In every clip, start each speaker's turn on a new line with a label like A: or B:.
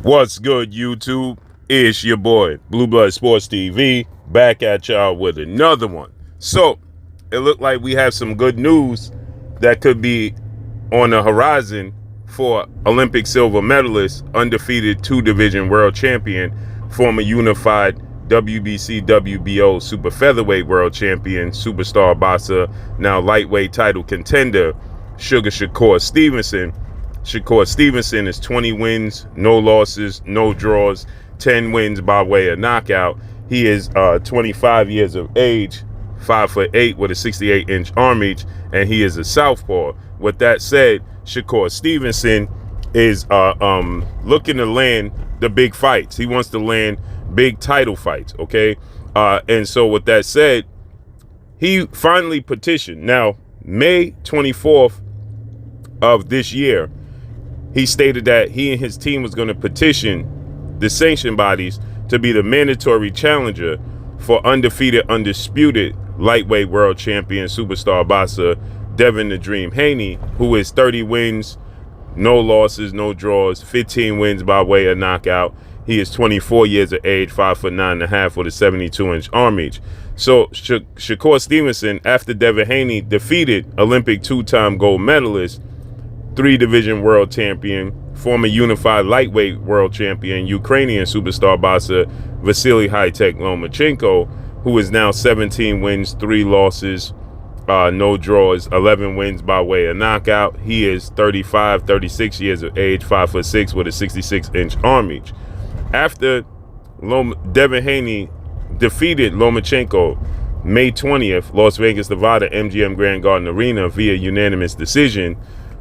A: What's good, YouTube? It's your boy, Blue Blood Sports TV, back at y'all with another one. So, it looked like we have some good news that could be on the horizon for Olympic silver medalist, undefeated two-division world champion, former unified WBC, WBO super featherweight world champion, superstar boxer, now lightweight title contender, Shakur Stevenson. Shakur Stevenson is 20 wins, no losses, no draws, 10 wins by way of knockout. He is 25 years of age, 5'8" with a 68-inch arm reach, and he is a southpaw. With that said, Shakur Stevenson is looking to land the big fights. He wants to land big title fights, okay? And so with that said, he finally petitioned. Now, May 24th of this year, he stated that he and his team was going to petition the sanction bodies to be the mandatory challenger for undisputed lightweight world champion superstar boxer Devin the Dream Haney, who is 30 wins, no losses, no draws, 15 wins by way of knockout. He is 24 years of age, 5'9.5" with a 72-inch arm reach. So Shakur Stevenson, after Devin Haney defeated Olympic two-time gold medalist, three-division world champion, former unified lightweight world champion, Ukrainian superstar boxer Vasily High-Tech Lomachenko, who is now 17 wins, 3 losses, no draws, 11 wins by way of knockout. He is 36 years of age, 5'6" with a 66-inch arm reach. After Devin Haney defeated Lomachenko May 20th, Las Vegas, Nevada, MGM Grand Garden Arena via unanimous decision,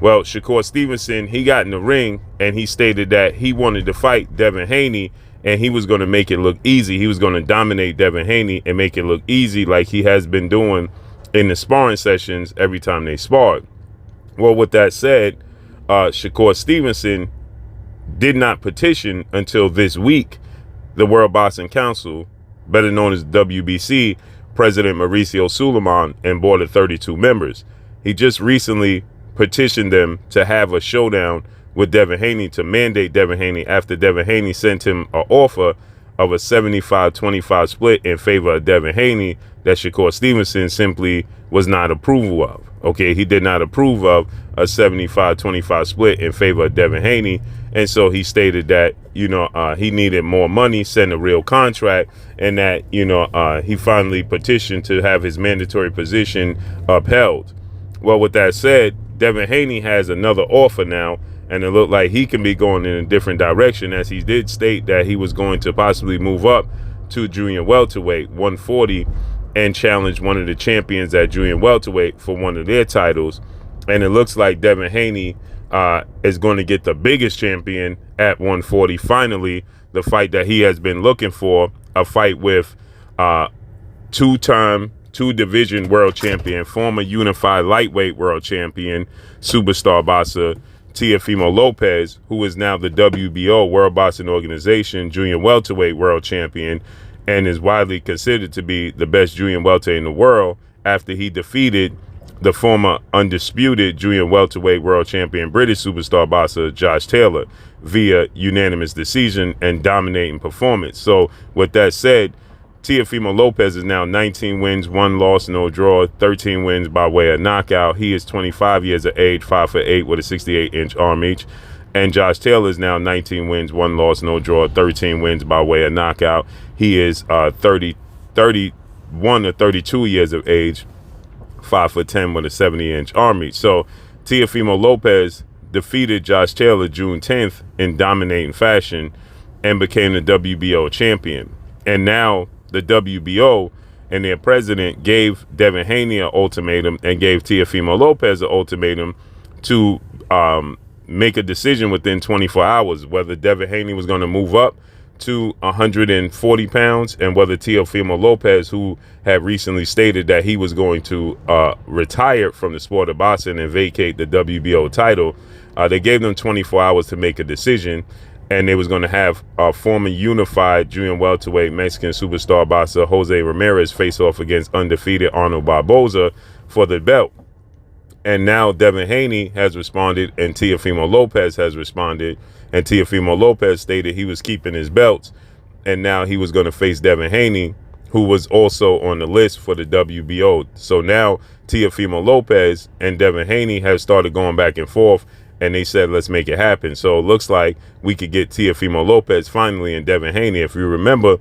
A: well, Shakur Stevenson, he got in the ring and he stated that he wanted to fight Devin Haney and he was going to make it look easy. He was going to dominate Devin Haney and make it look easy like he has been doing in the sparring sessions every time they sparred. Well, with that said, Shakur Stevenson did not petition until this week. The World Boxing Council, better known as WBC, President Mauricio Suleiman and board of 32 members. He just recently petitioned them to have a showdown with Devin Haney, to mandate Devin Haney, after Devin Haney sent him an offer of a 75-25 split in favor of Devin Haney that Shakur Stevenson simply was not approval of. Okay, he did not approve of a 75-25 split in favor of Devin Haney, and so he stated that, he needed more money, send a real contract, and that, he finally petitioned to have his mandatory position upheld. Well, with that said, Devin Haney has another offer now, and it looked like he can be going in a different direction, as he did state that he was going to possibly move up to junior welterweight 140 and challenge one of the champions at junior welterweight for one of their titles. And it looks like Devin Haney is going to get the biggest champion at 140. Finally, the fight that he has been looking for, a fight with two-division world champion, former unified lightweight world champion, superstar boxer Teofimo Lopez, who is now the WBO, World Boxing Organization, junior welterweight world champion, and is widely considered to be the best junior welter in the world after he defeated the former undisputed junior welterweight world champion British superstar boxer Josh Taylor via unanimous decision and dominating performance. So with that said, Teofimo Lopez is now 19 wins, 1 loss, no draw, 13 wins by way of knockout. He is 25 years of age, 5'8" with a 68-inch arm reach. And Josh Taylor is now 19 wins, 1 loss, no draw, 13 wins by way of knockout. He is 31 or 32 years of age, 5'10" with a 70-inch arm reach. So Teofimo Lopez defeated Josh Taylor June 10th in dominating fashion and became the WBO champion. And now the WBO and their president gave Devin Haney an ultimatum and gave Teofimo Lopez an ultimatum to make a decision within 24 hours whether Devin Haney was going to move up to 140 pounds and whether Teofimo Lopez, who had recently stated that he was going to retire from the sport of boxing and vacate the WBO title, they gave them 24 hours to make a decision. And they was going to have former unified junior welterweight Mexican superstar boxer Jose Ramirez face off against undefeated Arnold Barboza for the belt. And now Devin Haney has responded, and Teofimo Lopez has responded. And Teofimo Lopez stated he was keeping his belts, and now he was going to face Devin Haney, who was also on the list for the WBO. So now Teofimo Lopez and Devin Haney have started going back and forth, and they said, let's make it happen. So it looks like we could get Teofimo Lopez finally and Devin Haney. If you remember,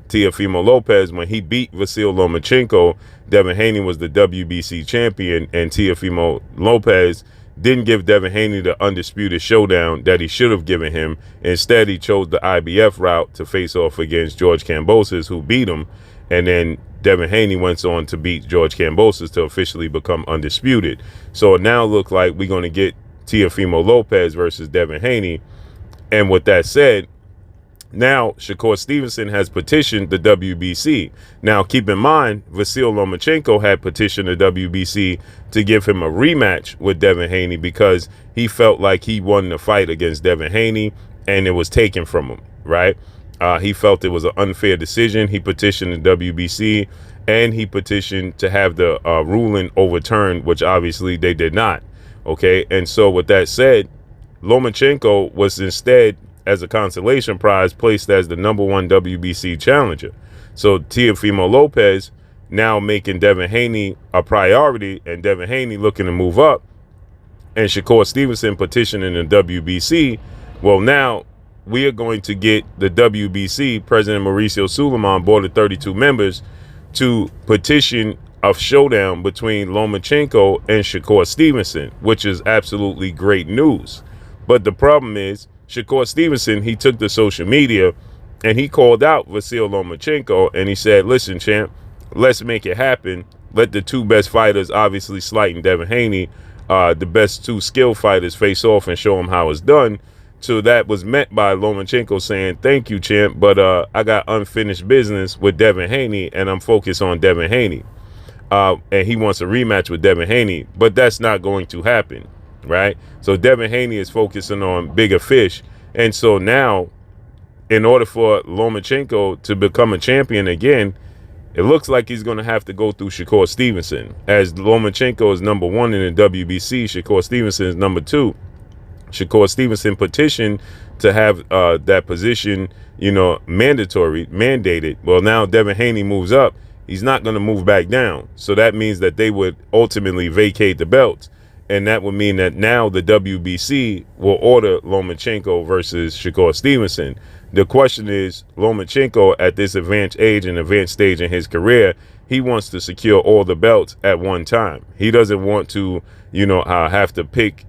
A: Teofimo Lopez, when he beat Vasyl Lomachenko, Devin Haney was the WBC champion, and Teofimo Lopez didn't give Devin Haney the undisputed showdown that he should have given him. Instead, he chose the IBF route to face off against George Kambosos, who beat him. And then Devin Haney went on to beat George Kambosos to officially become undisputed. So it now looks like we're going to get Teofimo Lopez versus Devin Haney. And with that said, now Shakur Stevenson has petitioned the WBC. Now keep in mind, Vasyl Lomachenko had petitioned the WBC to give him a rematch with Devin Haney because he felt like he won the fight against Devin Haney and it was taken from him, right? He felt it was an unfair decision. He petitioned the WBC and he petitioned to have the ruling overturned, which obviously they did not. Okay, and so with that said, Lomachenko was instead, as a consolation prize, placed as the #1 WBC challenger. So Teofimo Lopez now making Devin Haney a priority, and Devin Haney looking to move up, and Shakur Stevenson petitioning the WBC. Well, now we are going to get the WBC, President Mauricio Suleiman, board of 32 members, to petition a showdown between Lomachenko and Shakur Stevenson, which is absolutely great news. But the problem is, Shakur Stevenson, he took to social media and he called out Vasyl Lomachenko and he said, listen, champ, let's make it happen. Let the two best fighters, obviously slighting Devin Haney, the best two skilled fighters, face off and show them how it's done. So that was met by Lomachenko saying, thank you, champ, but I got unfinished business with Devin Haney and I'm focused on Devin Haney. And he wants a rematch with Devin Haney, but that's not going to happen, right? So Devin Haney is focusing on bigger fish. And so now, in order for Lomachenko to become a champion again, it looks like he's going to have to go through Shakur Stevenson. As Lomachenko is #1 in the WBC, Shakur Stevenson is #2. Shakur Stevenson petitioned to have that position, mandated. Well, now Devin Haney moves up. He's not going to move back down. So that means that they would ultimately vacate the belt. And that would mean that now the WBC will order Lomachenko versus Shakur Stevenson. The question is, Lomachenko at this advanced age and advanced stage in his career, he wants to secure all the belts at one time. He doesn't want to, have to pick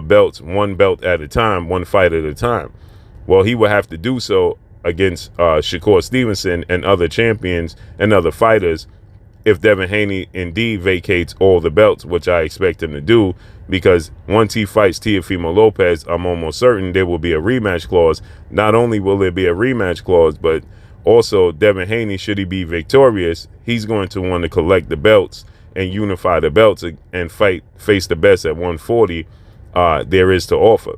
A: belts, one belt at a time, one fight at a time. Well, he would have to do so against Shakur Stevenson and other champions and other fighters if Devin Haney indeed vacates all the belts, which I expect him to do, because once he fights Teofimo Lopez, I'm almost certain there will be a rematch clause. Not only will there be a rematch clause, but also Devin Haney, should he be victorious, he's going to want to collect the belts and unify the belts and face the best at 140 there is to offer,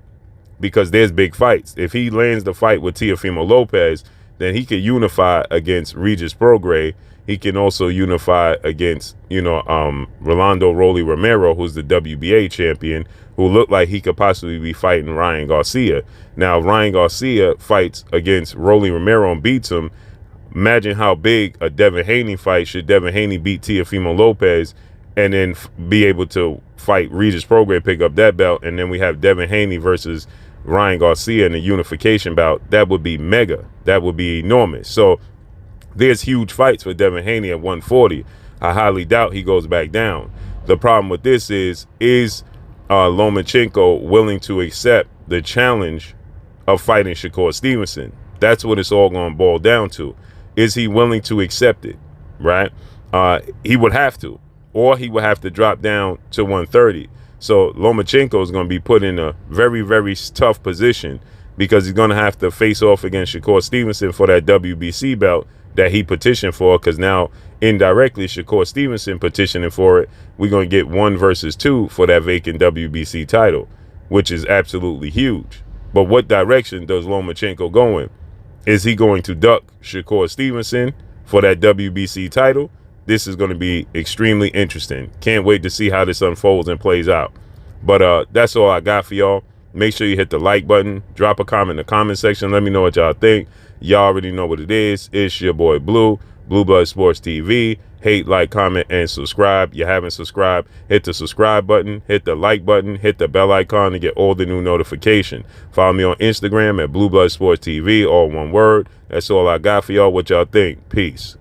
A: because there's big fights. If he lands the fight with Teofimo Lopez, then he could unify against Regis Prograis. He can also unify against, Rolando Rolly Romero, who's the WBA champion, who looked like he could possibly be fighting Ryan Garcia. Now, if Ryan Garcia fights against Rolly Romero and beats him, imagine how big a Devin Haney fight should Devin Haney beat Teofimo Lopez and then be able to fight Regis Prograis, pick up that belt, and then we have Devin Haney versus Ryan Garcia in the unification bout. That would be mega. That would be enormous. So there's huge fights for Devin Haney at 140. I highly doubt he goes back down. The problem with this is Lomachenko willing to accept the challenge of fighting Shakur Stevenson? That's what it's all going to boil down to. Is he willing to accept it, right? He would have to, or he would have to drop down to 130. So Lomachenko is going to be put in a very, very tough position, because he's going to have to face off against Shakur Stevenson for that WBC belt that he petitioned for, because now indirectly Shakur Stevenson petitioning for it, we're going to get 1 versus 2 for that vacant WBC title, which is absolutely huge. But what direction does Lomachenko go in? Is he going to duck Shakur Stevenson for that WBC title? this is going to be extremely interesting. Can't wait to see how this unfolds and plays out. But that's all I got for y'all. Make sure you hit the like button. Drop a comment in the comment section. Let me know what y'all think. Y'all already know what it is. It's your boy Blue Blood Sports TV. Hate, like, comment, and subscribe. You haven't subscribed, hit the subscribe button, hit the like button, hit the bell icon to get all the new notification. Follow me on Instagram at Blue Blood Sports TV, all one word. That's all I got for y'all. What y'all think? Peace.